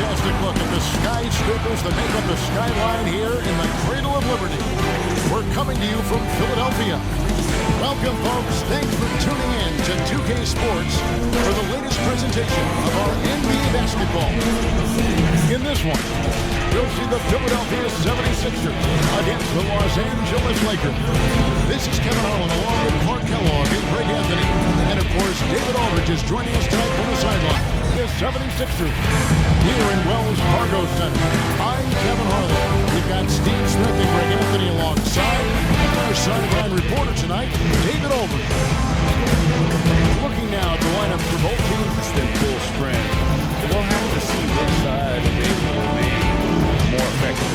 fantastic look at the skyscrapers that make up the skyline here in the Cradle of Liberty. We're coming to you from Philadelphia. Welcome, folks. Thanks for tuning in to 2K Sports for the latest presentation of our NBA basketball. In this one, we'll see the Philadelphia 76ers against the Los Angeles Lakers. This is Kevin Harlan along with Clark Kellogg and Greg Anthony. And, of course, David Aldridge is joining us tonight from the sideline. The 76ers here in Wells Fargo Center. I'm Kevin Harlan. We've got Steve Smith and Greg Anthony alongside. And our sideline reporter tonight, David Aldridge. Looking now at the lineup for both teams. It's been full strength. We'll have to see which side is able to remain more effective.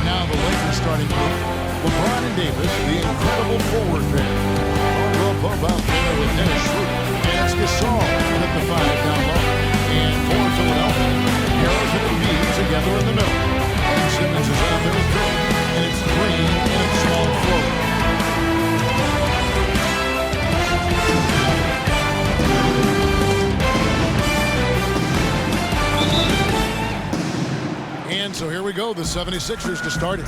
Now the Lakers starting off. LeBron and Davis, the incredible forward pair. Up out there with Dennis Schroeder. And it's Gasol at the 5 down low. And for Philadelphia, Harris and Embiid together in the middle. And Simmons is out there with Green. And it's Green in a small forward. And so here we go, the 76ers to start it.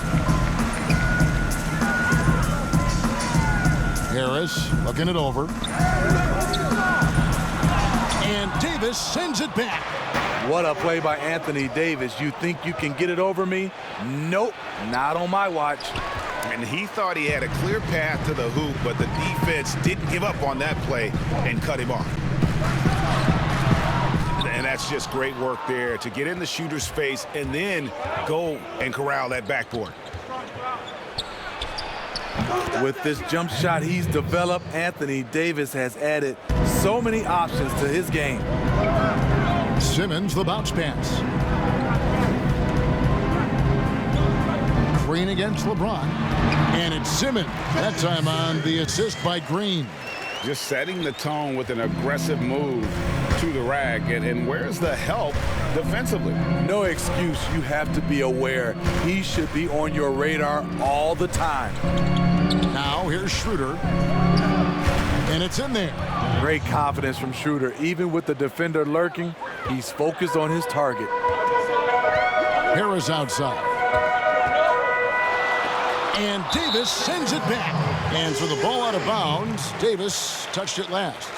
Harris looking it over. And Davis sends it back. What a play by Anthony Davis. You think you can get it over me? Nope, not on my watch. And he thought he had a clear path to the hoop, but the defense didn't give up on that play and cut him off. And that's just great work there to get in the shooter's face and then go and corral that backboard. With this jump shot he's developed, Anthony Davis has added so many options to his game. Simmons, the bounce pass. Green against LeBron. And it's Simmons. That time on the assist by Green. Just setting the tone with an aggressive move to the rack. And where's the help defensively? No excuse. You have to be aware. He should be on your radar all the time. Now here's Schroeder. And it's in there. Great confidence from Schroeder. Even with the defender lurking, he's focused on his target. Harris outside. And Davis sends it back. And so the ball out of bounds. Davis touched it last.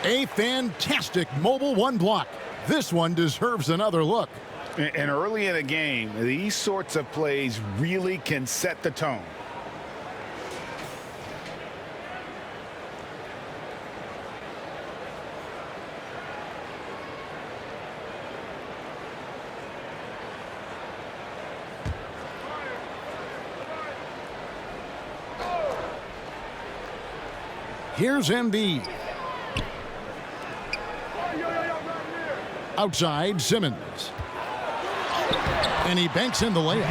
A fantastic mobile one block. This one deserves another look. And early in a game, these sorts of plays really can set the tone. Here's Embiid. Outside, Simmons. And he banks in the layup.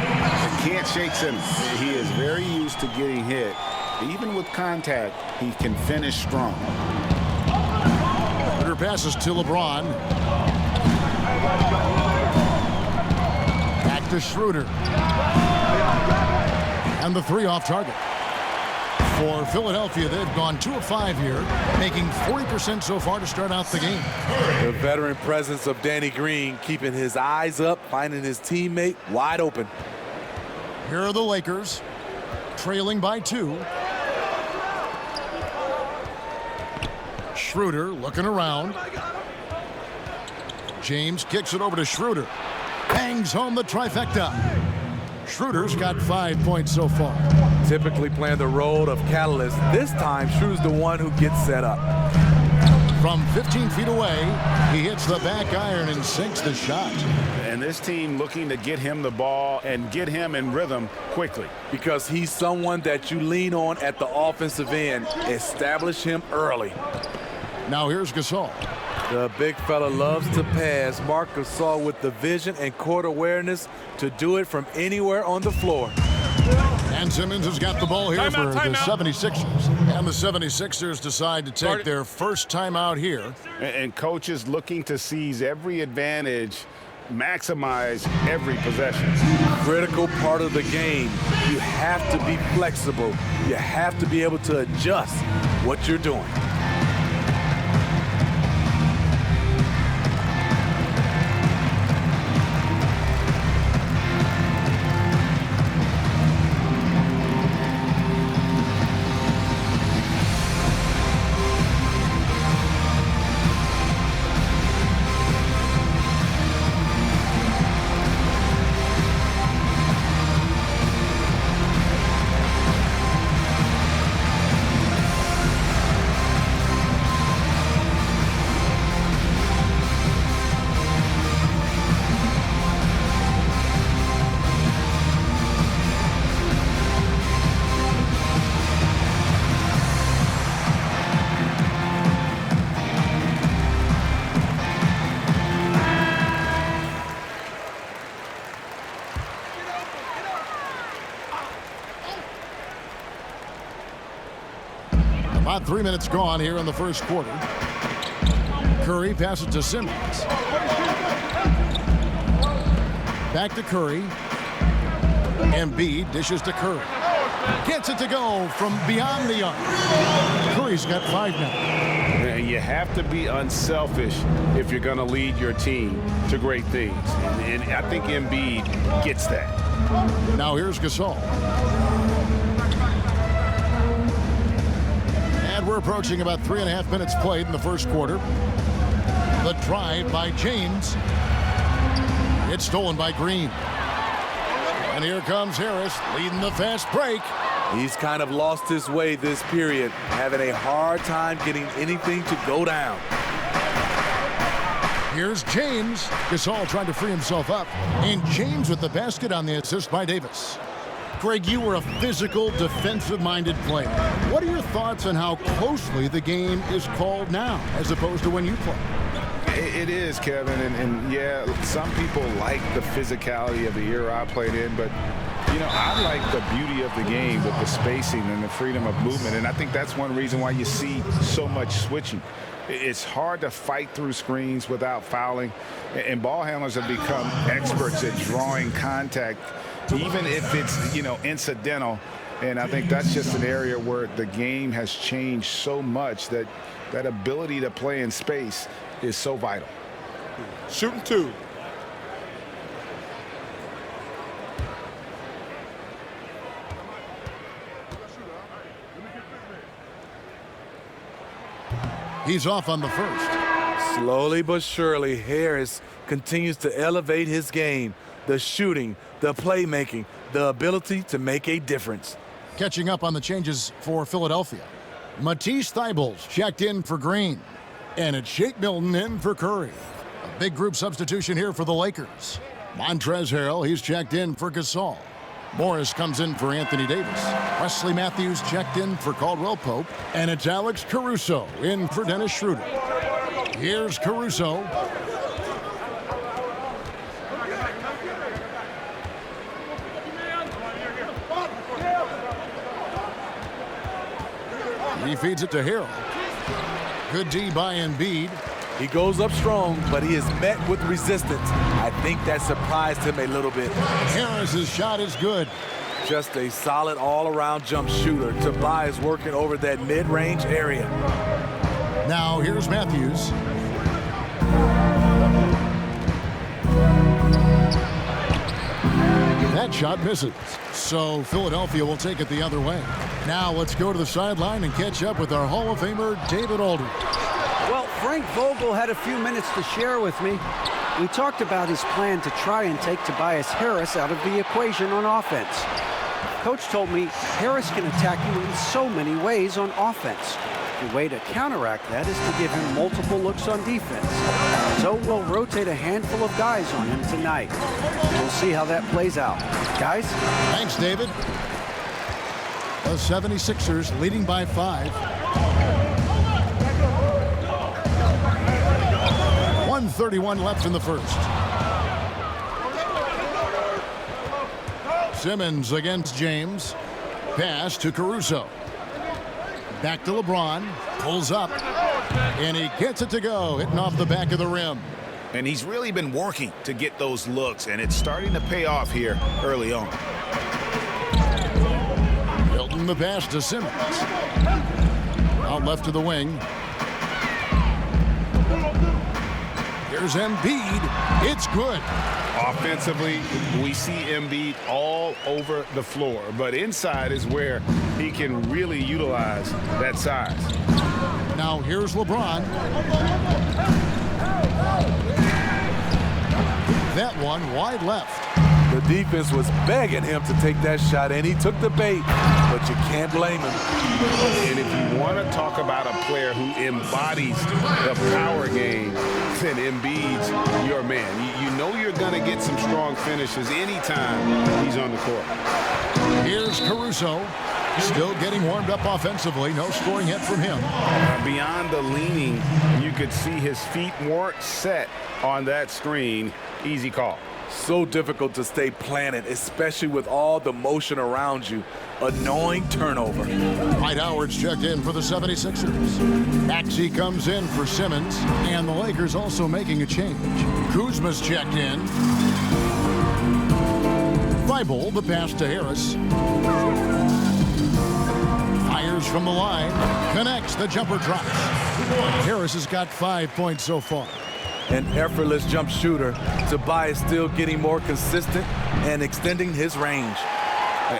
Can't shake Simmons. He is very used to getting hit. Even with contact, he can finish strong. Schroeder passes to LeBron. Back to Schroeder. And the three off target. For Philadelphia, they've gone 2 of 5 here, making 40% so far to start out the game. The veteran presence of Danny Green, keeping his eyes up, finding his teammate wide open. Here are the Lakers, trailing by 2. Schroeder looking around. James kicks it over to Schroeder. Bangs home the trifecta. Schroeder's got 5 points so far. Typically playing the role of catalyst. This time, Schroeder's the one who gets set up. From 15 feet away, he hits the back iron and sinks the shot. And this team looking to get him the ball and get him in rhythm quickly. Because he's someone that you lean on at the offensive end. Establish him early. Now here's Gasol. The big fella loves to pass. Marc Gasol with the vision and court awareness to do it from anywhere on the floor. And Simmons has got the ball here for the 76ers. And the 76ers decide to take their first timeout here. And coaches looking to seize every advantage, maximize every possession. Critical part of the game. You have to be flexible. You have to be able to adjust what you're doing. About 3 minutes gone here in the first quarter. Curry passes to Simmons. Back to Curry. Embiid dishes to Curry. Gets it to go from beyond the arc. Curry's got 5 now. You have to be unselfish if you're going to lead your team to great things. And I think Embiid gets that. Now here's Gasol. And we're approaching about 3.5 minutes played in the first quarter. The drive by James. It's stolen by Green. And here comes Harris leading the fast break. He's kind of lost his way this period, having a hard time getting anything to go down. Here's James. Gasol trying to free himself up. And James with the basket on the assist by Davis. Greg, you were a physical, defensive-minded player. What are your thoughts on how closely the game is called now as opposed to when you played? It is, Kevin, and yeah, some people like the physicality of the era I played in, but you know, I like the beauty of the game with the spacing and the freedom of movement, and I think that's one reason why you see so much switching. It's hard to fight through screens without fouling, and ball handlers have become experts at drawing contact, even if it's, you know, incidental. And I think that's just an area where the game has changed so much that that ability to play in space is so vital. Shooting 2. He's off on the first. Slowly but surely, Harris continues to elevate his game. The shooting, the playmaking, the ability to make a difference. Catching up on the changes for Philadelphia. Matisse Thybulle's checked in for Green. And it's Shake Milton in for Curry. A big group substitution here for the Lakers. Montrezl Harrell, he's checked in for Gasol. Morris comes in for Anthony Davis. Wesley Matthews checked in for Caldwell Pope. And it's Alex Caruso in for Dennis Schroeder. Here's Caruso. He feeds it to Harrell. Good D by Embiid. He goes up strong, but he is met with resistance. I think that surprised him a little bit. Harris's shot is good. Just a solid all-around jump shooter. Tobias working over that mid-range area. Now here's Matthews. That shot misses. So Philadelphia will take it the other way. Now let's go to the sideline and catch up with our Hall of Famer, David Aldridge. Well, Frank Vogel had a few minutes to share with me. We talked about his plan to try and take Tobias Harris out of the equation on offense. Coach told me Harris can attack you in so many ways on offense. The way to counteract that is to give him multiple looks on defense. So we'll rotate a handful of guys on him tonight. We'll see how that plays out. Guys? Thanks, David. The 76ers leading by 5. 1:31 left in the first. Simmons against James. Pass to Caruso. Back to LeBron. Pulls up. And he gets it to go, hitting off the back of the rim. And he's really been working to get those looks, and it's starting to pay off here early on. Hilton the pass to Simmons. Out left to the wing. Here's Embiid. It's good. Offensively, we see Embiid all over the floor, but inside is where he can really utilize that size. Now here's LeBron. That one wide left. The defense was begging him to take that shot, and he took the bait, but you can't blame him. And if you want to talk about a player who embodies the power game, then Embiid's your man. You know you're going to get some strong finishes anytime he's on the court. Here's Caruso. Still getting warmed up offensively. No scoring hit from him. Beyond the leaning, you could see his feet weren't set on that screen. Easy call. So difficult to stay planted, especially with all the motion around you. Annoying turnover. Dwight Howard's checked in for the 76ers. Maxey comes in for Simmons, and the Lakers also making a change. Kuzma's checked in. Thibault, the pass to Harris. Fires from the line. Connects, the jumper drops. Harris has got 5 points so far. An effortless jump shooter. Tobias still getting more consistent and extending his range.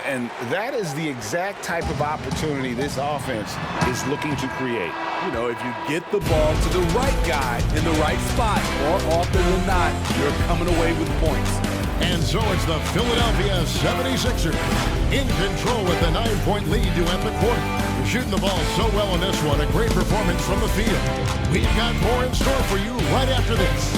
And that is the exact type of opportunity this offense is looking to create. You know, if you get the ball to the right guy in the right spot, more often than not, you're coming away with points. And so it's the Philadelphia 76ers in control with a 9-point lead to end the quarter. You're shooting the ball so well in this one. A great performance from the field. We've got more in store for you right after this.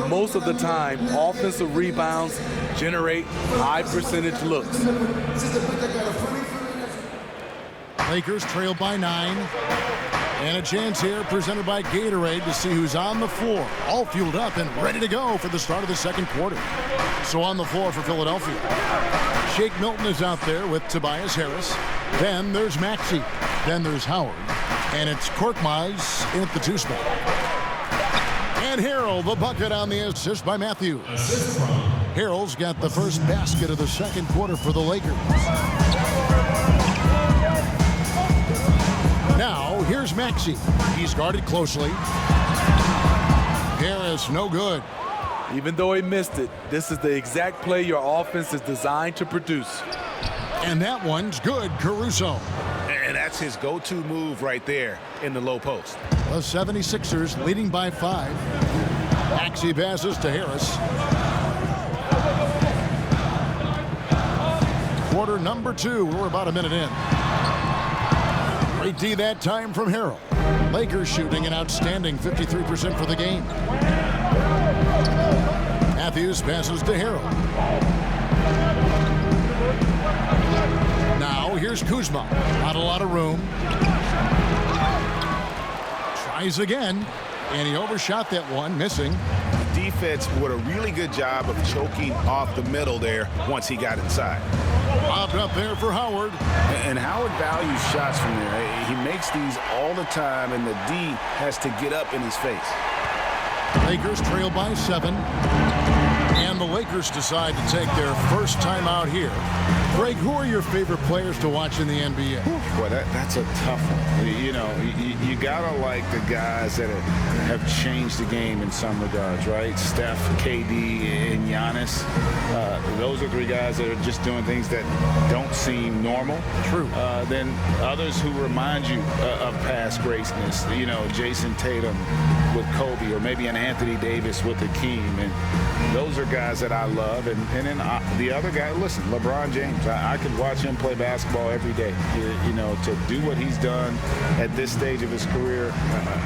Most of the time, offensive rebounds generate high percentage looks. Lakers trail by 9. And a chance here presented by Gatorade to see who's on the floor. All fueled up and ready to go for the start of the second quarter. So on the floor for Philadelphia. Shake Milton is out there with Tobias Harris. Then there's Maxey. Then there's Howard. And it's Korkmaz in at the 2 spot. And Harrell, the bucket on the assist by Matthews. Harrell's got the first basket of the second quarter for the Lakers. Now, here's Maxey. He's guarded closely. Harris, no good. Even though he missed it, this is the exact play your offense is designed to produce. And that one's good, Caruso. And that's his go-to move right there in the low post. The 76ers leading by 5. Maxey passes to Harris. Quarter number 2. We're about a minute in. Great D that time from Harrell. Lakers shooting an outstanding 53% for the game. Matthews passes to Harrell. Now here's Kuzma. Not a lot of room. Tries again, and he overshot that one, missing. Defense did a really good job of choking off the middle there once he got inside. Lobbed up there for Howard. And Howard values shots from there. He makes these all the time, and the D has to get up in his face. Lakers trail by 7. And the Lakers decide to take their first time out here. Greg, who are your favorite players to watch in the NBA? Boy, that's a tough one. You know, you gotta like the guys that have changed the game in some regards, right? Steph, KD, and Giannis. Those are 3 guys that are just doing things that don't seem normal. True. Then others who remind you of past greatness. You know, Jason Tatum with Kobe, or maybe an Anthony Davis with Hakeem. And those are guys that I love. And then the other guy, listen, LeBron James. I could watch him play basketball every day. You know, to do what he's done at this stage of his career,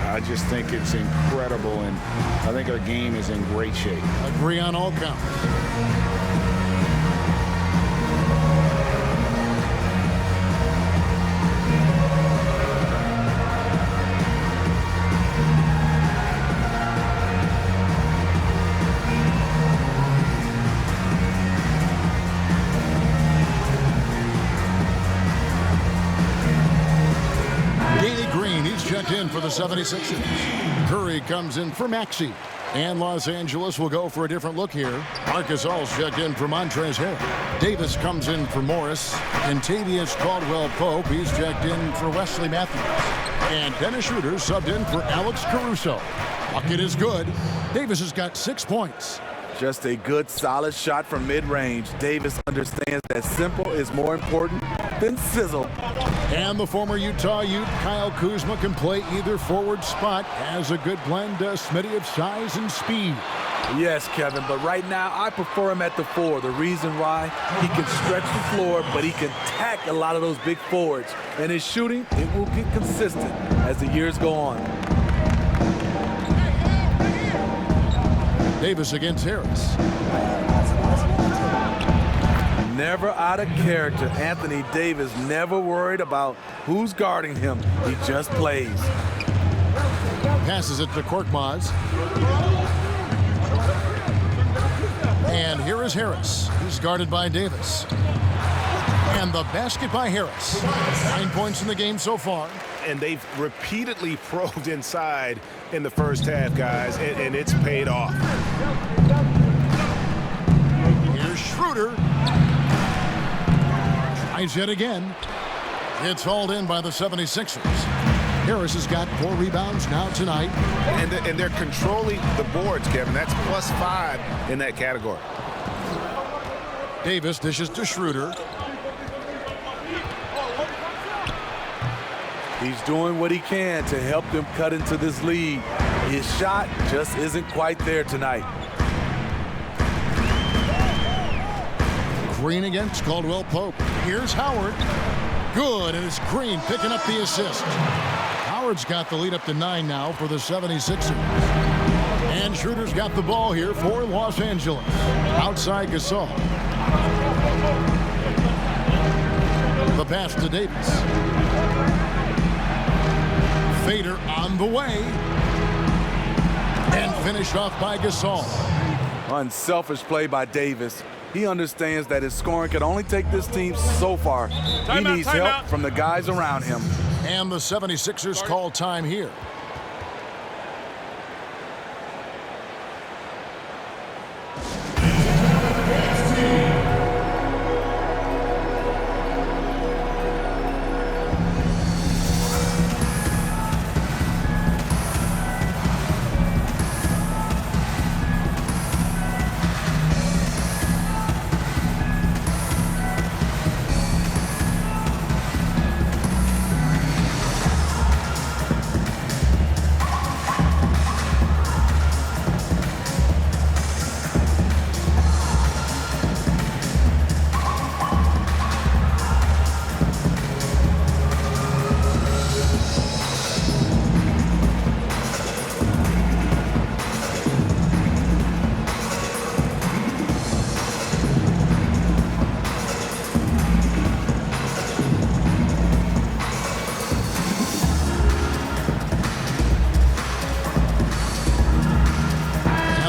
I just think it's incredible, and I think our game is in great shape. Agree on all counts. In for the 76ers. Curry comes in for Maxey. And Los Angeles will go for a different look here. Marcus All's checked in for Montrezl Harrell. Davis comes in for Morris. And Tavius Caldwell-Pope, he's checked in for Wesley Matthews. And Dennis Schroeder subbed in for Alex Caruso. Bucket is good. Davis has got 6 points. Just a good, solid shot from mid-range. Davis understands that simple is more important then sizzle. And the former Utah Ute, Kyle Kuzma, can play either forward spot. Has a good blend, Smitty, of size and speed. Yes, Kevin, but right now I prefer him at the 4. The reason why, he can stretch the floor, but he can tack a lot of those big forwards. And his shooting, it will get consistent as the years go on. Davis against Harris. Never out of character. Anthony Davis never worried about who's guarding him. He just plays. Passes it to Korkmaz. And here is Harris. He's guarded by Davis. And the basket by Harris. 9 points in the game so far. And they've repeatedly probed inside in the first half, guys, and it's paid off. Here's Schroeder. Tries yet again. It's hauled in by the 76ers. Harris has got 4 rebounds now tonight. And they're controlling the boards, Kevin. That's +5 in that category. Davis dishes to Schroeder. He's doing what he can to help them cut into this lead. His shot just isn't quite there tonight. Green against Caldwell Pope. Here's Howard. Good, and it's Green picking up the assist. Howard's got the lead up to 9 now for the 76ers. And Schroeder's got the ball here for Los Angeles. Outside Gasol. The pass to Davis. Fader on the way. And finished off by Gasol. Unselfish play by Davis. He understands that his scoring can only take this team so far. He needs help from the guys around him. And the 76ers call time here.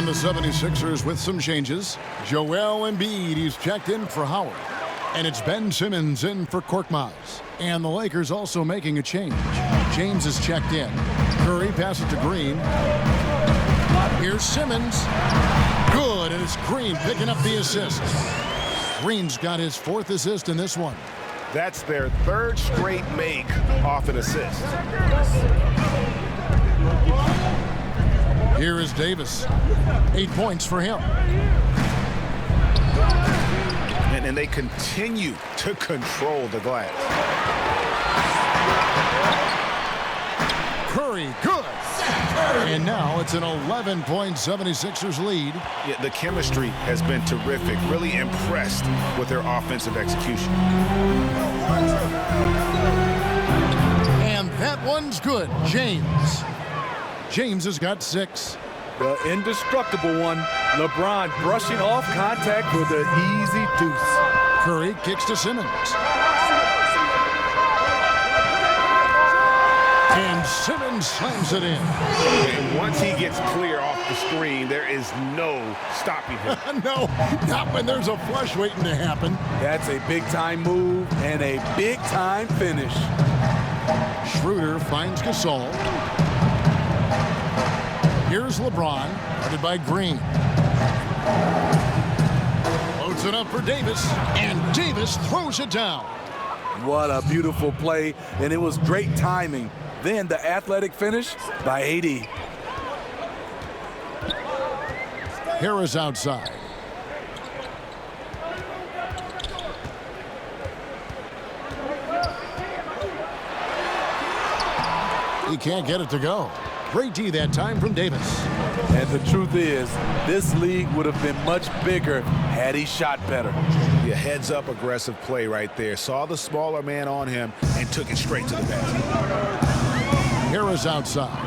The 76ers with some changes. Joel Embiid, he's checked in for Howard. And it's Ben Simmons in for Korkmaz. And the Lakers also making a change. James is checked in. Curry passes to Green. Here's Simmons. Good, and it's Green picking up the assist. Green's got his 4th assist in this one. That's their 3rd straight make off an assist. Here is Davis. 8 points for him. And they continue to control the glass. Curry, good. And now it's an 11-point 76ers lead. Yeah, the chemistry has been terrific. Really impressed with their offensive execution. And that one's good. James has got 6. The indestructible one. LeBron brushing off contact with an easy deuce. Curry kicks to Simmons. And Simmons slams it in. And once he gets clear off the screen, there is no stopping him. No, not when there's a flush waiting to happen. That's a big-time move and a big-time finish. Schroeder finds Gasol. Here's LeBron, guarded by Green. Loads it up for Davis, and Davis throws it down. What a beautiful play, and it was great timing. Then the athletic finish by AD. Harris outside. he can't get it to go. Great D that time from Davis. And the truth is, this league would have been much bigger had he shot better. Yeah, heads-up aggressive play right there. Saw the smaller man on him and took it straight to the basket. Harris outside.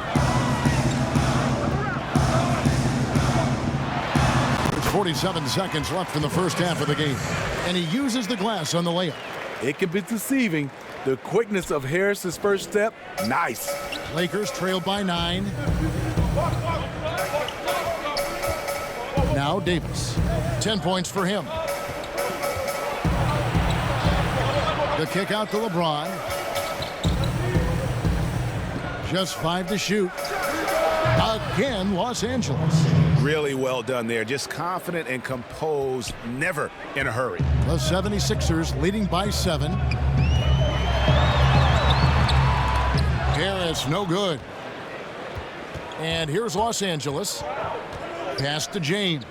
There's 47 seconds left in the first half of the game. And he uses the glass on the layup. It can be deceiving. The quickness of Harris's first step, nice. Lakers trailed by 9. Now Davis. 10 points for him. The kick out to LeBron. Just 5 to shoot. Again, Los Angeles. Really well done there. Just confident and composed, never in a hurry. The 76ers leading by 7. Harris, no good. And here's Los Angeles. Pass to James.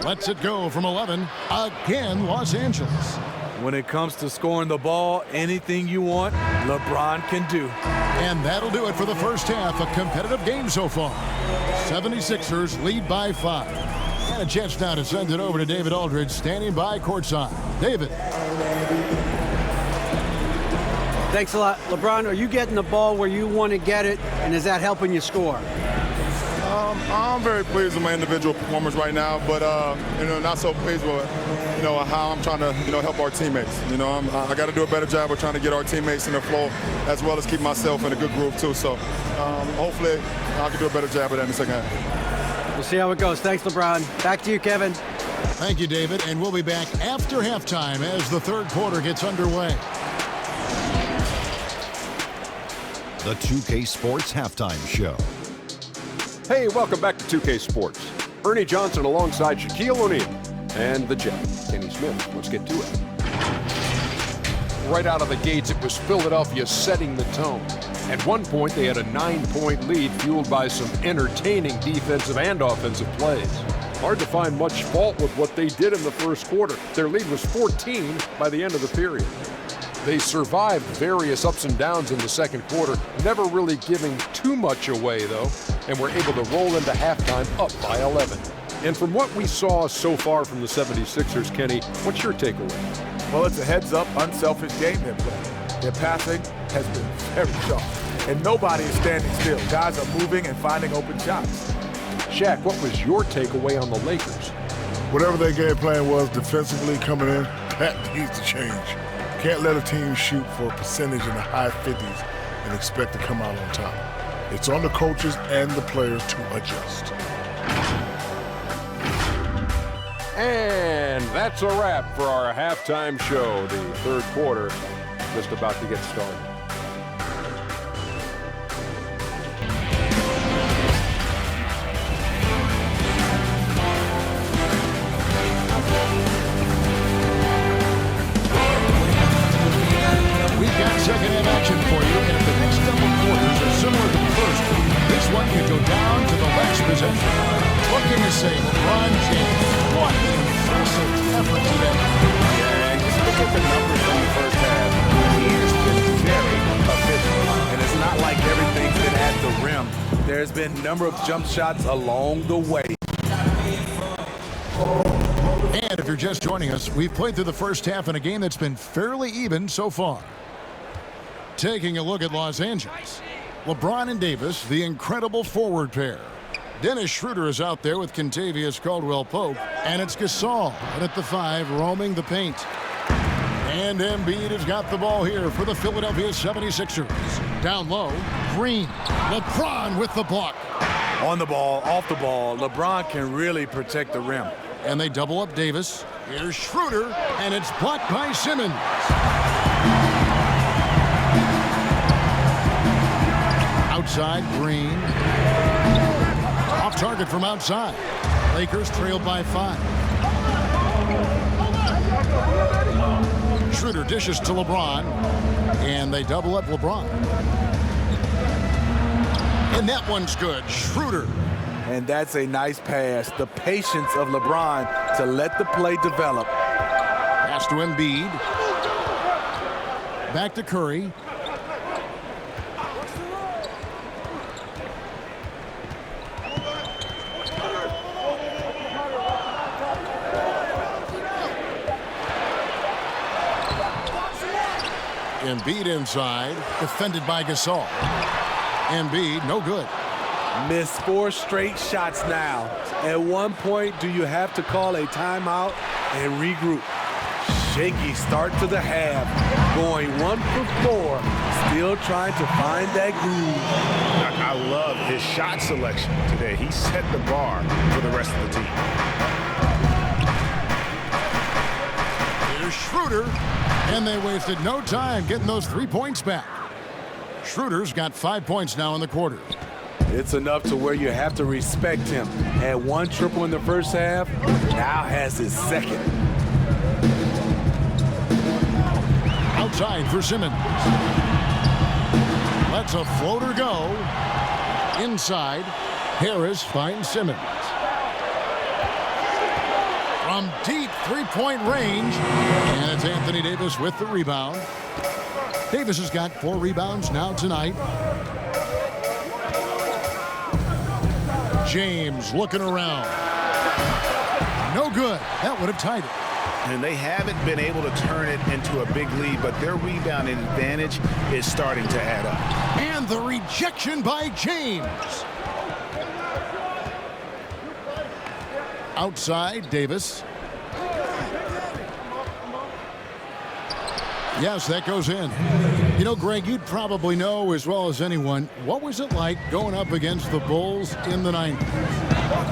Lets it go from 11. Again, Los Angeles. When it comes to scoring the ball, anything you want, LeBron can do. And that'll do it for the first half. A competitive game so far. 76ers lead by 5. And a chance now to send it over to David Aldridge, standing by courtside. David. Thanks a lot. LeBron, are you getting the ball where you want to get it, and is that helping you score? I'm very pleased with my individual performance right now, but not so pleased with how I'm trying to help our teammates. I got to do a better job of trying to get our teammates in the flow, as well as keep myself in a good groove too. So hopefully I can do a better job of that in the second half. We'll see how it goes. Thanks, LeBron. Back to you, Kevin. Thank you, David, and we'll be back after halftime as the third quarter gets underway. The 2K Sports Halftime Show. Hey, welcome back to 2K Sports. Ernie Johnson alongside Shaquille O'Neal and the Jet, Kenny Smith. Let's get to it. Right out of the gates, it was Philadelphia setting the tone. At one point, they had a 9-point lead fueled by some entertaining defensive and offensive plays. Hard to find much fault with what they did in the first quarter. Their lead was 14 by the end of the period. They survived various ups and downs in the second quarter, never really giving too much away, though, and were able to roll into halftime up by 11. And from what we saw so far from the 76ers, Kenny, what's your takeaway? Well, it's a heads-up, unselfish game they're playing. Their passing has been very sharp, and nobody is standing still. Guys are moving and finding open shots. Shaq, what was your takeaway on the Lakers? Whatever their game plan was defensively coming in, that needs to change. Can't let a team shoot for a percentage in the high 50s and expect to come out on top. It's on the coaches and the players to adjust. And that's a wrap for our halftime show. The third quarter just about to get started. Second half action for you, and if the next double quarters are similar to the first, this one could go down to the last possession. What can you say, LeBron James? What an impressive effort today. Yeah, just look at the numbers from the first half. He has been very efficient. And it's not like everything's been at the rim. There's been a number of jump shots along the way. And if you're just joining us, we've played through the first half in a game that's been fairly even so far. Taking a look at Los Angeles. LeBron and Davis, the incredible forward pair. Dennis Schroeder is out there with Kentavious Caldwell-Pope. And it's Gasol at the 5, roaming the paint. And Embiid has got the ball here for the Philadelphia 76ers. Down low, Green. LeBron with the block. On the ball, off the ball, LeBron can really protect the rim. And they double up Davis. Here's Schroeder, and it's blocked by Simmons. Outside, Green. Off target from outside. Lakers trailed by 5. Schroeder dishes to LeBron, and they double up LeBron. And that one's good. Schroeder. And that's a nice pass. The patience of LeBron to let the play develop. Pass to Embiid. Back to Curry. Embiid inside, defended by Gasol. Embiid, no good. Missed 4 straight shots now. At one point, do you have to call a timeout and regroup? Shaky start to the half, going 1 for 4, still trying to find that groove. I love his shot selection today. He set the bar for the rest of the team. Here's Schroeder, and they wasted no time getting those 3 points back. Schroeder's got 5 points now in the quarter. It's enough to where you have to respect him. Had 1 triple in the first half, now has his second. Outside for Simmons. Lets a floater go. Inside, Harris finds Simmons. From deep three-point range, and it's Anthony Davis with the rebound. Davis has got 4 rebounds now tonight. James looking around. No good. That would have tied it. And they haven't been able to turn it into a big lead, but their rebounding advantage is starting to add up. And the rejection by James. Outside, Davis. Yes, that goes in. You know, Greg, you'd probably know as well as anyone, what was it like going up against the Bulls in the 90s?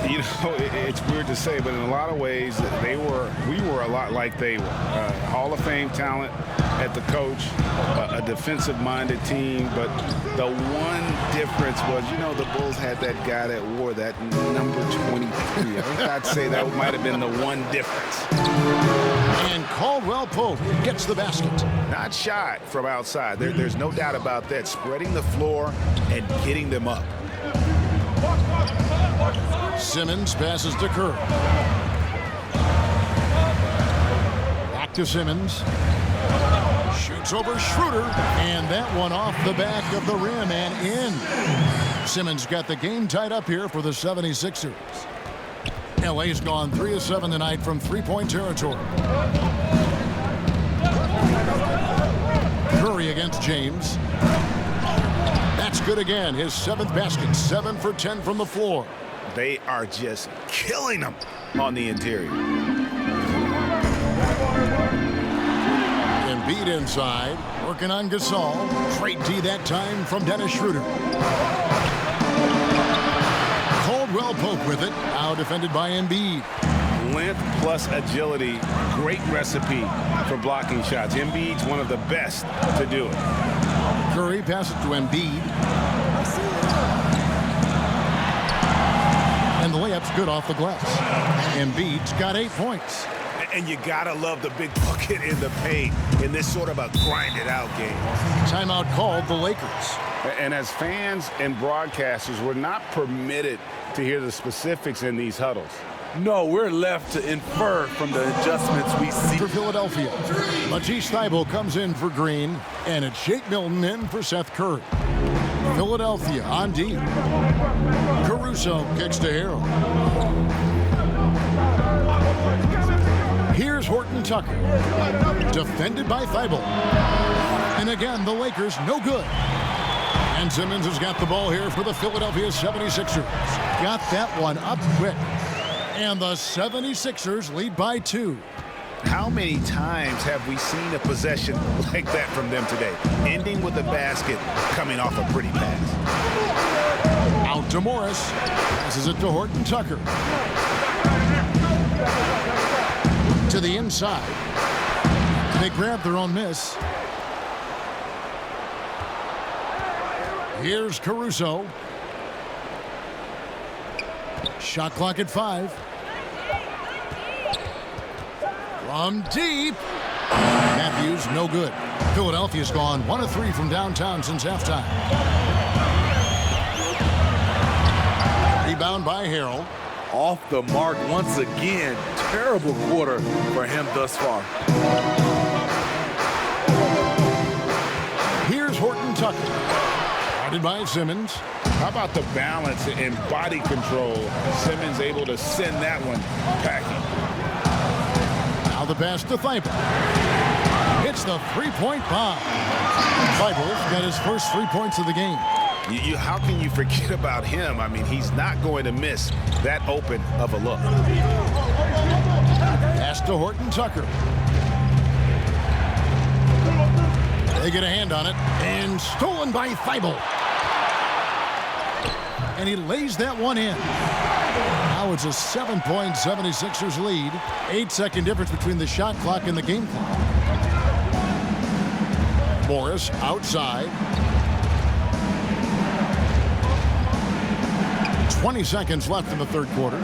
You know, it's weird to say, but in a lot of ways, we were a lot like they were. Hall of Fame talent at the coach, a defensive-minded team, but the one difference was, you know, the Bulls had that guy that wore that number 23. I'd say that might have been the one difference. And Caldwell Pope gets the basket. Not shot from outside. There's no doubt about that. Spreading the floor and getting them up. Simmons passes to Curry. Back to Simmons. Shoots over Schroeder, and that one off the back of the rim and in. Simmons got the game tied up here for the 76ers. LA's gone 3 of 7 tonight from three-point territory. Curry against James. That's good again. His 7th basket, 7 for 10 from the floor. They are just killing them on the interior. Embiid inside, working on Gasol. Straight D that time from Dennis Schroeder. Caldwell Pope with it, now defended by Embiid. Length plus agility, great recipe for blocking shots. Embiid's one of the best to do it. Curry passes to Embiid. And the layup's good off the glass. Embiid's got 8 points. And you gotta love the big bucket in the paint in this sort of a grinded-out game. Timeout called the Lakers. And as fans and broadcasters, we're not permitted to hear the specifics in these huddles. No, we're left to infer from the adjustments we see. For Philadelphia, Matisse Thybulle comes in for Green, and it's Shake Milton in for Seth Curry. Philadelphia on D. Caruso kicks to Harrell. Here's Horton Tucker, defended by Thybulle. And again, the Lakers no good. And Simmons has got the ball here for the Philadelphia 76ers. Got that one up quick. And the 76ers lead by 2. How many times have we seen a possession like that from them today? Ending with a basket, coming off a pretty pass. Out to Morris. Passes it to Horton Tucker. To the inside. They grab their own miss. Here's Caruso. Shot clock at 5. From deep. Matthews, no good. Philadelphia's gone 1 of 3 from downtown since halftime. Rebound by Harrell. Off the mark once again. Terrible quarter for him thus far. Here's Horton Tucker. Guarded by Simmons. How about the balance and body control? Simmons able to send that one packing. Now the pass to Thibault. It's the three-point bomb. Thibault got his first 3 points of the game. How can you forget about him? I mean, he's not going to miss that open of a look. Pass to Horton Tucker. They get a hand on it, and stolen by Thibault. And he lays that one in. Now it's a 7-point 76ers lead. 8-second difference between the shot clock and the game clock. Morris outside. 20 seconds left in the third quarter.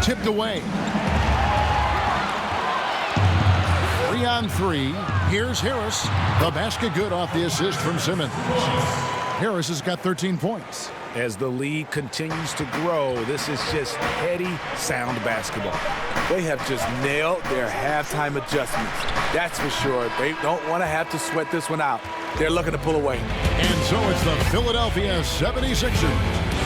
Tipped away. 3 on 3. Here's Harris. The basket good off the assist from Simmons. Harris has got 13 points. As the lead continues to grow, this is just heady, sound basketball. They have just nailed their halftime adjustments. That's for sure. They don't want to have to sweat this one out. They're looking to pull away. And so it's the Philadelphia 76ers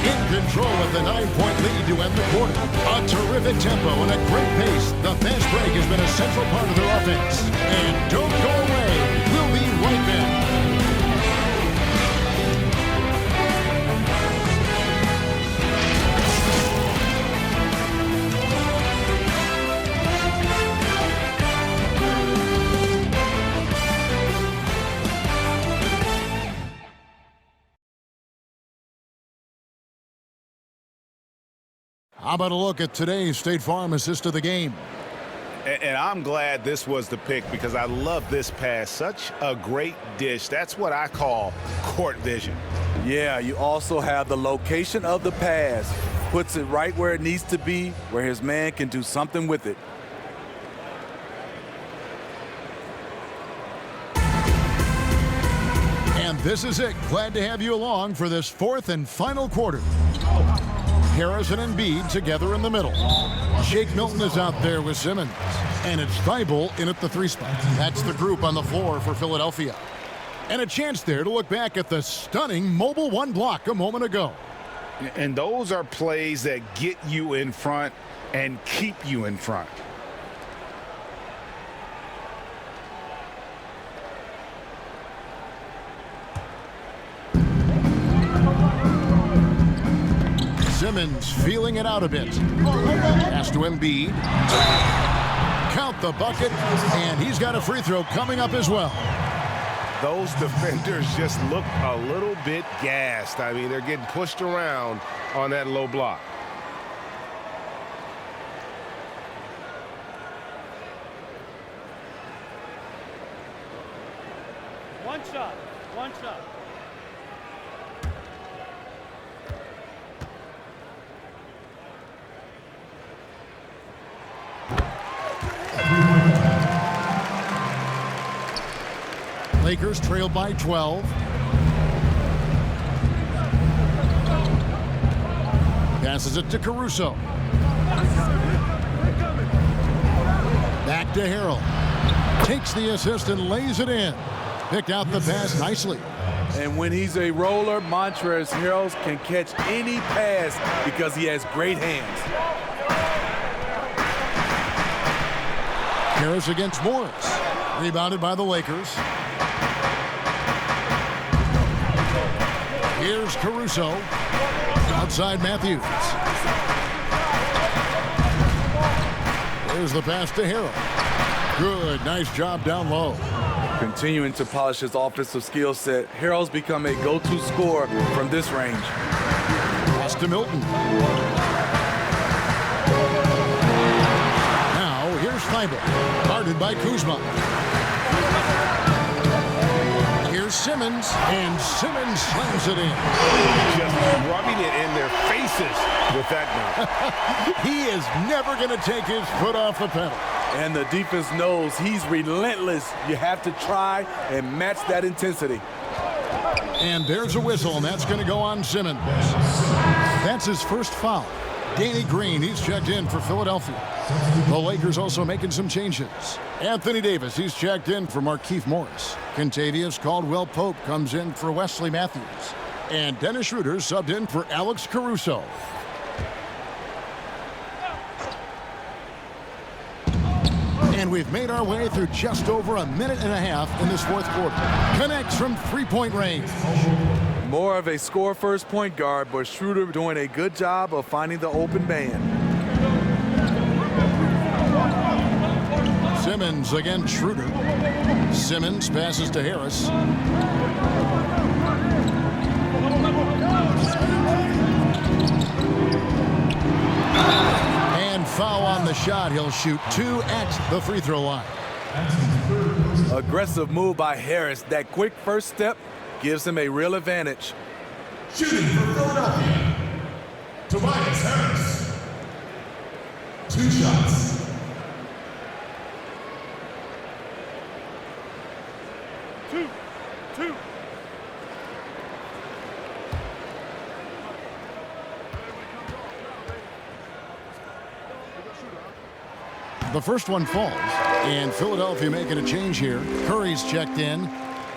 in control with the 9-point lead to end the quarter. A terrific tempo and a great pace. The fast break has been a central part of their offense. And don't go away. We'll be right back. How about a look at today's State Farm assist of the game? And I'm glad this was the pick because I love this pass. Such a great dish. That's what I call court vision. Yeah, you also have the location of the pass. Puts it right where it needs to be, where his man can do something with it. And this is it. Glad to have you along for this fourth and final quarter. Harris and Embiid together in the middle. Shake Milton is out there with Simmons. And it's Thibault in at the 3 spot. That's the group on the floor for Philadelphia. And a chance there to look back at the stunning mobile 1 block a moment ago. And those are plays that get you in front and keep you in front. Simmons feeling it out a bit. Pass to Embiid. Count the bucket, and he's got a free throw coming up as well. Those defenders just look a little bit gassed. I mean, they're getting pushed around on that low block. One shot. Lakers trail by 12. Passes it to Caruso. Back to Harrell. Takes the assist and lays it in. Picked out the pass nicely. And when he's a roller, Montrezl Harrell can catch any pass because he has great hands. Harris against Morris. Rebounded by the Lakers. Here's Caruso. Outside Matthews. There's the pass to Harrell. Good, nice job down low. Continuing to polish his offensive skill set, Harrell's become a go-to scorer from this range. Pass to Milton. Now, here's Thibault. Guarded by Kuzma. Here's Simmons, and Simmons slams it in. Just rubbing it in their faces with that now. He is never going to take his foot off the pedal. And the defense knows he's relentless. You have to try and match that intensity. And there's a whistle, and that's going to go on Simmons. That's his first foul. Danny Green, he's checked in for Philadelphia. The Lakers also making some changes. Anthony Davis, he's checked in for Markieff Morris. Kentavious Caldwell-Pope comes in for Wesley Matthews. And Dennis Schroeder subbed in for Alex Caruso. And we've made our way through just over a minute and a half in this fourth quarter. Connects from three-point range. More of a score-first point guard, but Schroeder doing a good job of finding the open man. Simmons against Schroeder. Simmons passes to Harris. And foul on the shot. He'll shoot 2 at the free throw line. Aggressive move by Harris. That quick first step gives him a real advantage. Shooting for Philadelphia, Tobias Harris. 2 shots. Two. The first one falls, and Philadelphia making a change here. Curry's checked in.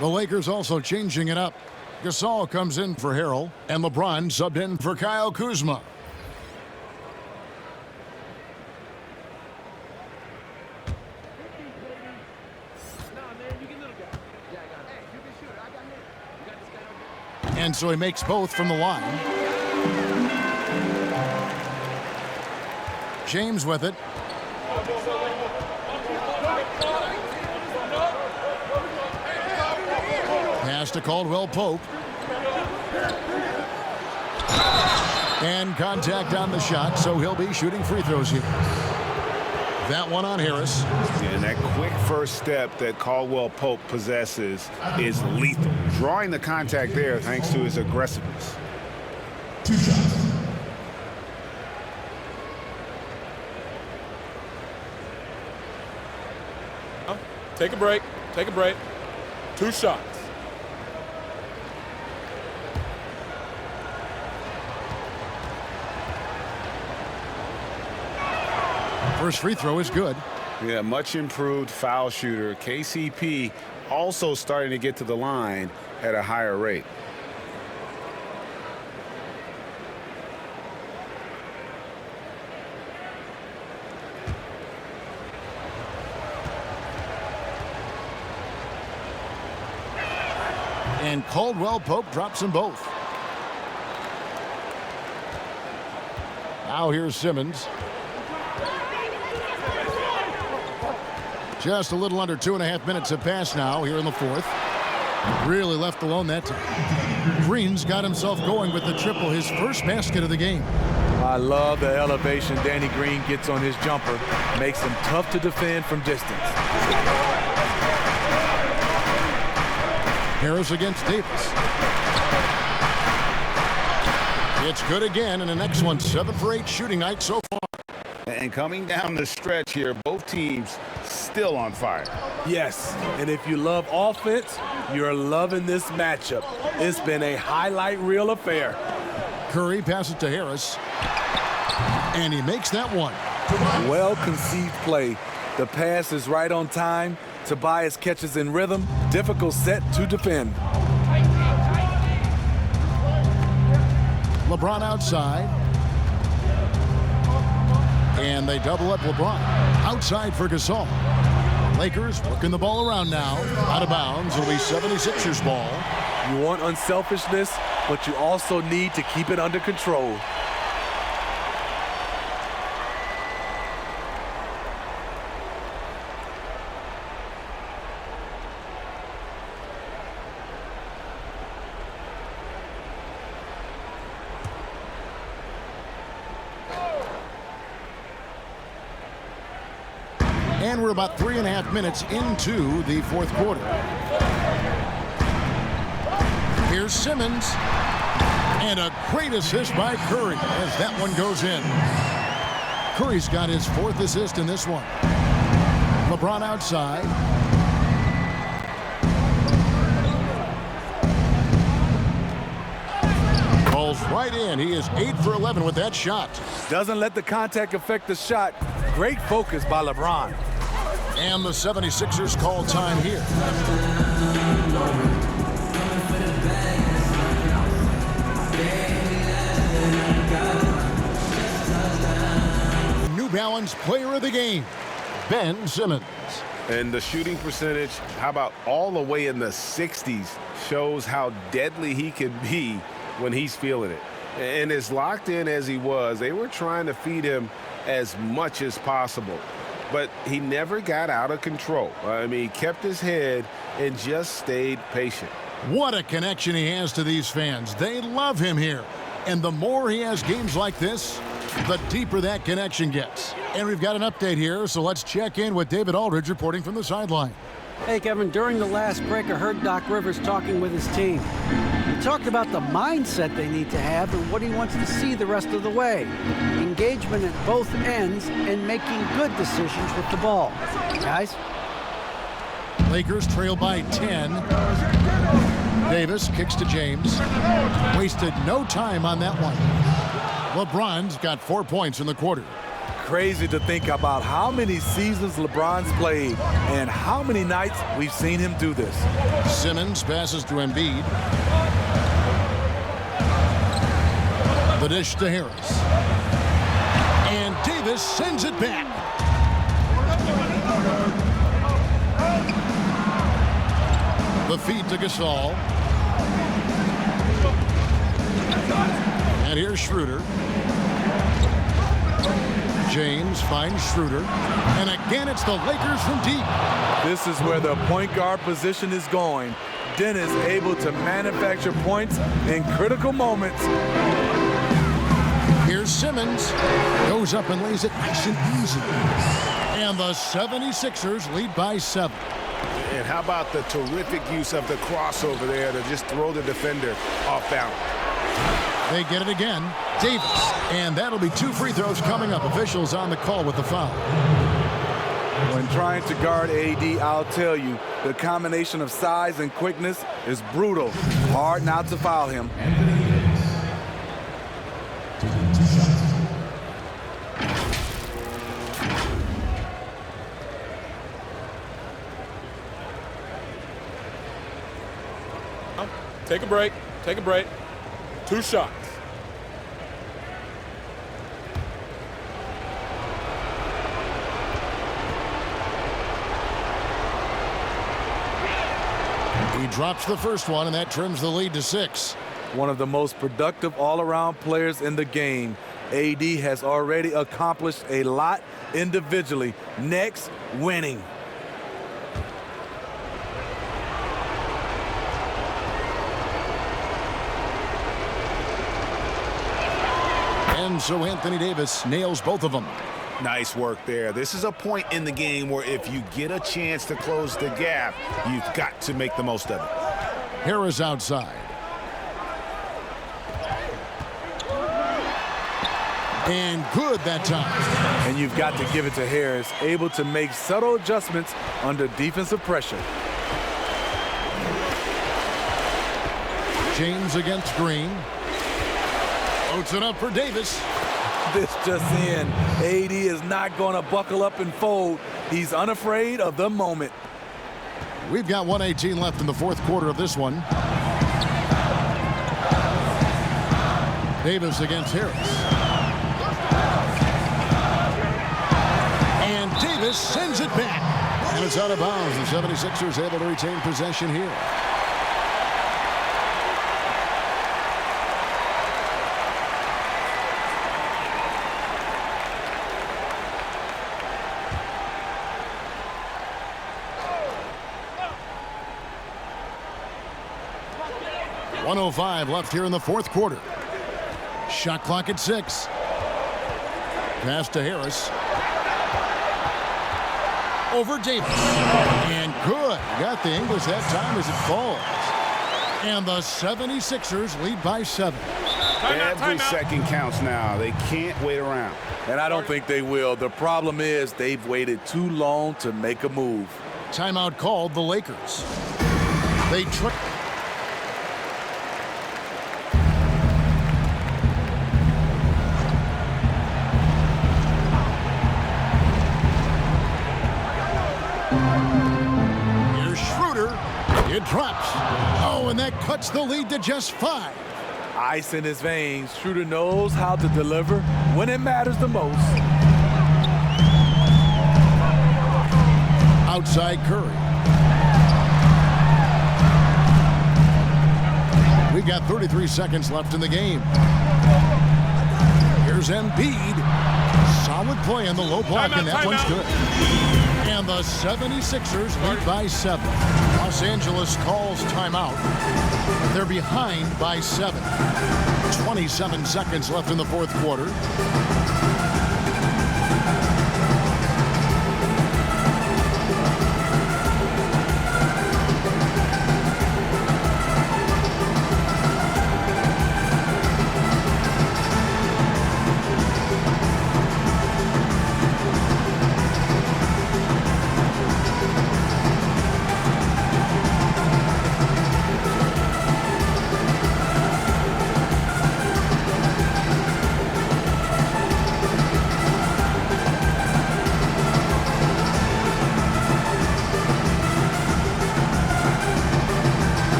The Lakers also changing it up. Gasol comes in for Harrell, and LeBron subbed in for Kyle Kuzma. And so he makes both from the line. James with it. Pass to Caldwell-Pope. And contact on the shot, so he'll be shooting free throws here. That one on Harris. And that quick first step that Caldwell-Pope possesses is lethal. Drawing the contact there thanks to his aggressiveness. 2 shots. Take a break. 2 shots. First free throw is good. Yeah, much improved foul shooter. KCP also starting to get to the line at a higher rate. And Caldwell-Pope drops them both. Now here's Simmons. Just a little under 2.5 minutes have passed now here in the fourth. Really left alone that time. Green's got himself going with the triple, his first basket of the game. I love the elevation Danny Green gets on his jumper. Makes him tough to defend from distance. Harris against Davis. It's good again, and the next one 7 for 8 shooting night so far. And coming down the stretch here, both teams still on fire. Yes, and if you love offense, you're loving this matchup. It's been a highlight reel affair. Curry passes to Harris, and he makes that one. Well-conceived play. The pass is right on time. Tobias catches in rhythm. Difficult set to defend. LeBron outside. And they double up LeBron. Outside for Gasol. Lakers working the ball around now. Out of bounds. It'll be 76ers ball. You want unselfishness, but you also need to keep it under control. And we're about 3.5 minutes into the fourth quarter. Here's Simmons. And a great assist by Curry as that one goes in. Curry's got his 4th assist in this one. LeBron outside. drills right in. He is 8 for 11 with that shot. Doesn't let the contact affect the shot. Great focus by LeBron. And the 76ers call time here. New Balance Player of the Game, Ben Simmons. And the shooting percentage, how about all the way in the 60s, shows how deadly he can be when he's feeling it. And as locked in as he was, they were trying to feed him as much as possible. But he never got out of control. I mean, he kept his head and just stayed patient. What a connection he has to these fans. They love him here. And the more he has games like this, the deeper that connection gets. And we've got an update here, so let's check in with David Aldridge reporting from the sideline. Hey, Kevin, during the last break, I heard Doc Rivers talking with his team. He talked about the mindset they need to have and what he wants to see the rest of the way. Engagement at both ends and making good decisions with the ball. Guys? Lakers trail by 10. Davis kicks to James. Wasted no time on that one. LeBron's got 4 points in the quarter. Crazy to think about how many seasons LeBron's played and how many nights we've seen him do this. Simmons passes to Embiid. The dish to Harris. And Davis sends it back. The feed to Gasol. And here's Schroeder. James finds Schroeder. And again, it's the Lakers from deep. This is where the point guard position is going. Dennis able to manufacture points in critical moments. Here's Simmons. Goes up and lays it nice and easy. And the 76ers lead by 7. And how about the terrific use of the crossover there to just throw the defender off balance. They get it again. Davis. And that'll be 2 free throws coming up. Officials on the call with the foul. When trying to guard AD, I'll tell you, the combination of size and quickness is brutal. Hard not to foul him. Take a break. Take a break. 2 shots. He drops the first one, and that trims the lead to 6. One of the most productive all-around players in the game. AD has already accomplished a lot individually. Next, winning. And so Anthony Davis nails both of them. Nice work there. This is a point in the game where if you get a chance to close the gap, you've got to make the most of it. Harris outside. And good that time. And you've got to give it to Harris, able to make subtle adjustments under defensive pressure. James against Green. Floats it up for Davis. This just in. AD is not going to buckle up and fold. He's unafraid of the moment. We've got 1:18 left in the fourth quarter of this one. Davis against Harris. And Davis sends it back. And it's out of bounds. The 76ers able to retain possession here. .105 left here in the fourth quarter. Shot clock at 6. Pass to Harris. Over Davis. And good. Got the English that time as it falls. And the 76ers lead by 7. Every second counts now. They can't wait around. And I don't think they will. The problem is they've waited too long to make a move. Timeout called the Lakers. cuts the lead to just 5. Ice in his veins. Schroeder knows how to deliver when it matters the most. Outside Curry. We've got 33 seconds left in the game. Here's Embiid. Solid play in the low block, and that one's good. And the 76ers lead by 7. Los Angeles calls timeout. They're behind by 7. 27 seconds left in the fourth quarter.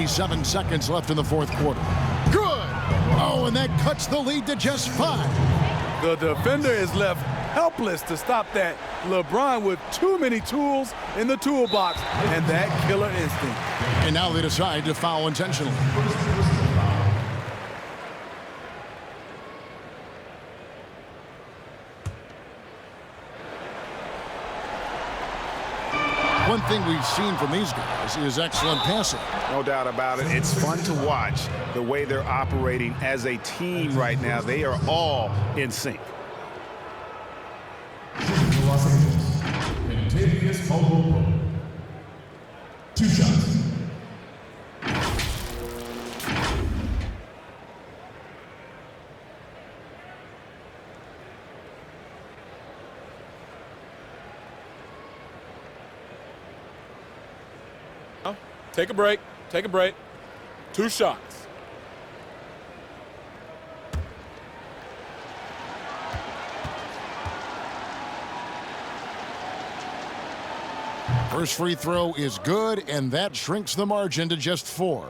Seven seconds left in the fourth quarter. Good! Oh, and that cuts the lead to just 5. The defender is left helpless to stop that. LeBron with too many tools in the toolbox and that killer instinct. And now they decide to foul intentionally. One thing we've seen from these guys is excellent passing. No doubt about it. It's fun to watch the way they're operating as a team right now. They are all in sync. Los Angeles, Contagious Mobile. 2 shots. Take a break. Take a break. 2 shots. First free throw is good, and that shrinks the margin to just 4.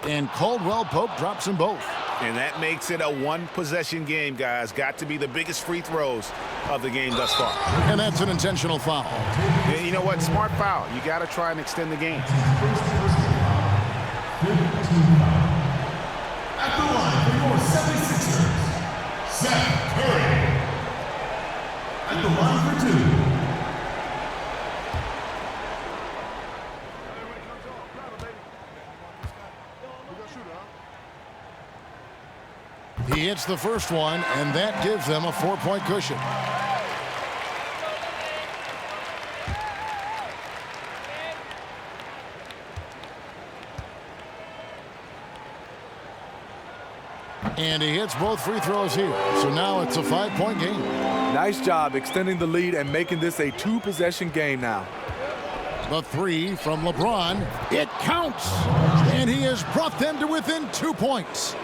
And Caldwell Pope drops them both. And that makes it a 1-possession game, guys. Got to be the biggest free throws of the game thus far. And that's an intentional foul. And you know what? Smart foul. You got to try and extend the game. At the line for your 76ers, Seth Curry. At the line for 2. He hits the first one, and that gives them a 4-point cushion. And he hits both free throws here. So now it's a 5-point game. Nice job extending the lead and making this a 2-possession game now. The 3 from LeBron. It counts. And he has brought them to within 2 points.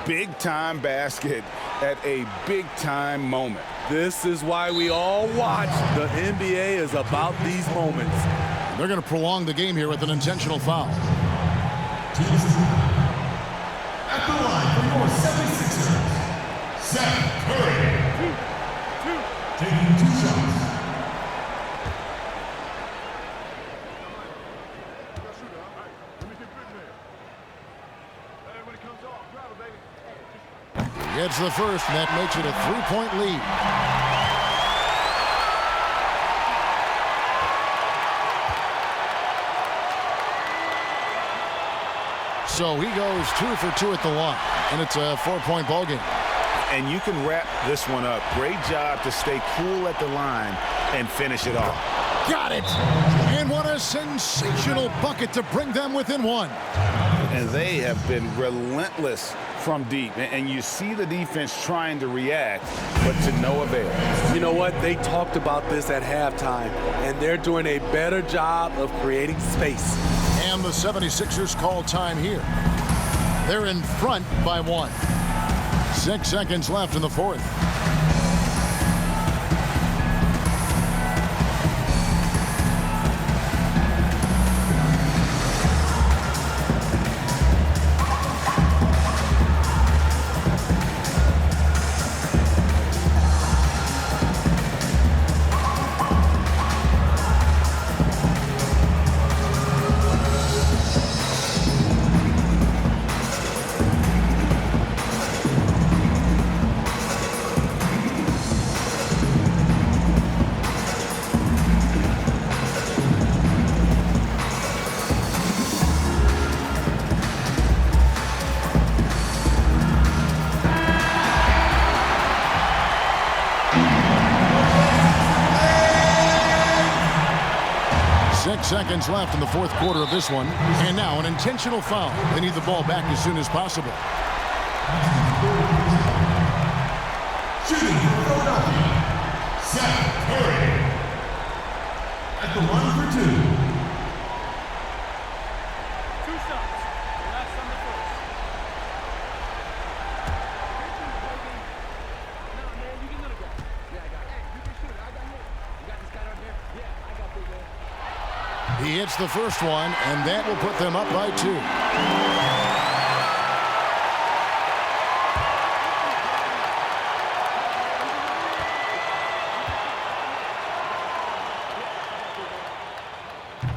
Big-time basket at a big-time moment. This is why we all watch. The NBA is about these moments. They're going to prolong the game here with an intentional foul. At the line for your 76ers, Seth Curry. Taking 2 shots. Gets the first, and that makes it a 3-point lead. So he goes 2 for 2 at the line, and it's a 4-point ball game. And you can wrap this one up. Great job to stay cool at the line and finish it off. Got it! And what a sensational bucket to bring them within one. And they have been relentless from deep. And you see the defense trying to react, but to no avail. You know what? They talked about this at halftime, and they're doing a better job of creating space. And the 76ers call time here. They're in front by 1. 6 seconds left in the fourth. Seconds left in the fourth quarter of this one. And now an intentional foul. They need the ball back as soon as possible. Shooting for Philadelphia, Seth Curry. At the line for 2. 2 shots. Last on the first. No, man, you get another guy. Yeah, I got it. Hey, you can shoot it. I got it. You got this guy right there? Yeah, I got big man. He hits the first one, and that will put them up by 2.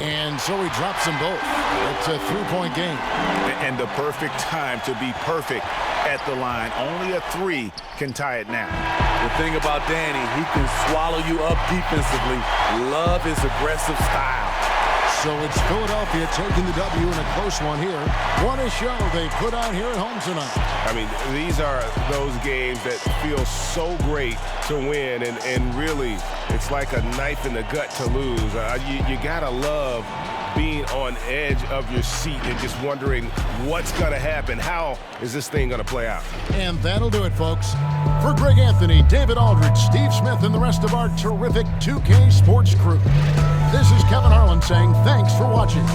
And so he drops them both. It's a 3-point game. And the perfect time to be perfect at the line. Only a 3 can tie it now. The thing about Danny, he can swallow you up defensively. Love his aggressive style. So it's Philadelphia taking the W in a close one here. What a show they put on here at home tonight. I mean, these are those games that feel so great to win, and really, it's like a knife in the gut to lose. You gotta love being on edge of your seat and just wondering what's gonna happen. How is this thing gonna play out? And that'll do it, folks. For Greg Anthony, David Aldridge, Steve Smith, and the rest of our terrific 2K Sports crew, this is Kevin Harlan saying thanks for watching.